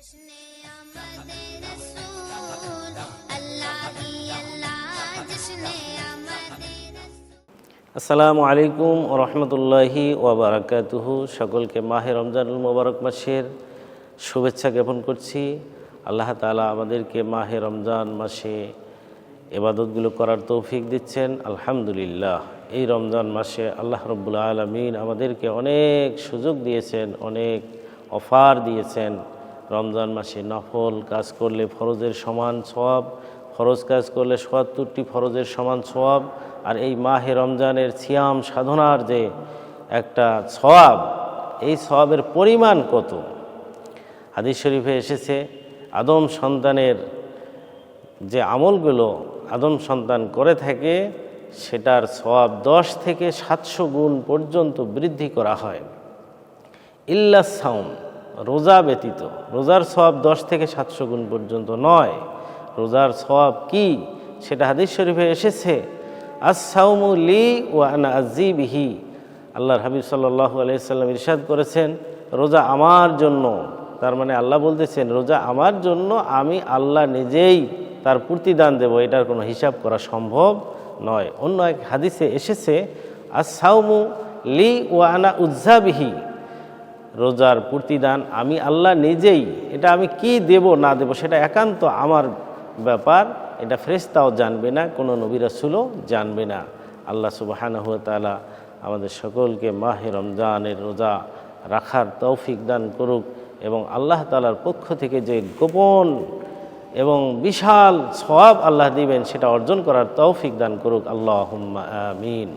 আসসালামু আলাইকুম ওয়া রাহমাতুল্লাহি ওয়া বারাকাতুহু। সকলকে মাহে রমজানুল মোবারক মাসের শুভেচ্ছা জ্ঞাপন করছি। আল্লাহ তাআলা আমাদেরকে মাহে রমজান মাসে ইবাদতগুলো করার তৌফিক দিচ্ছেন, আলহামদুলিল্লাহ। এই রমজান মাসে আল্লাহ রাব্বুল আলামিন আমাদেরকে অনেক সুযোগ দিয়েছেন, অনেক অফার দিয়েছেন। রমজান মাসে নফল কাজ করলে ফরজের সমান সওয়াব, ফরজ কাজ করলে ৭৭টি ফরজের সমান সওয়াব। আর এই মাহে রমজানের সিয়াম সাধনার যে একটা সওয়াব, এই সওয়াবের পরিমাণ কত! হাদিস শরীফে এসেছে, আদম সন্তানের যে আমলগুলো আদম সন্তান করে থাকে সেটার সওয়াব 10 থেকে 700 গুণ পর্যন্ত বৃদ্ধি করা হয়। ইল্লা সাওম, রোজা ব্যতীত। রোজার সওয়াব 10 থেকে 700 গুণ পর্যন্ত নয়। রোজার সওয়াব কি সেটা হাদিস শরীফে এসেছে, আস-সাওমু লি ওয়া আনা আযী বিহি। আল্লাহর হাবিব সাল্লাল্লাহু আলাইহি সাল্লাম ইরশাদ করেছেন, রোজা আমার জন্য। তার মানে আল্লাহ বলতেছেন, রোজা আমার জন্য, আমি আল্লাহ নিজেই তার প্রতিদান দেব, এটার কোনো হিসাব করা সম্ভব নয়। অন্য এক হাদিসে এসেছে, আস-সাওমু লি ওয়া আনা উযযা বিহি। রোজার প্রতিদান আমি আল্লাহ নিজেই, এটা আমি কি দেব না দেব সেটা একান্ত আমার ব্যাপার। এটা ফেরেশতাও জানবে না, কোনো নবী রাসূলও জানবে না। আল্লাহ সুবহানাহু ওয়া তাআলা আমাদের সকলকে মাহে রমজানের রোজা রাখার তৌফিক দান করুক এবং আল্লাহ তাআলার পক্ষ থেকে যে গোপন এবং বিশাল সওয়াব আল্লাহ দিবেন সেটা অর্জন করার তৌফিক দান করুক। আল্লাহুম্মা আমিন।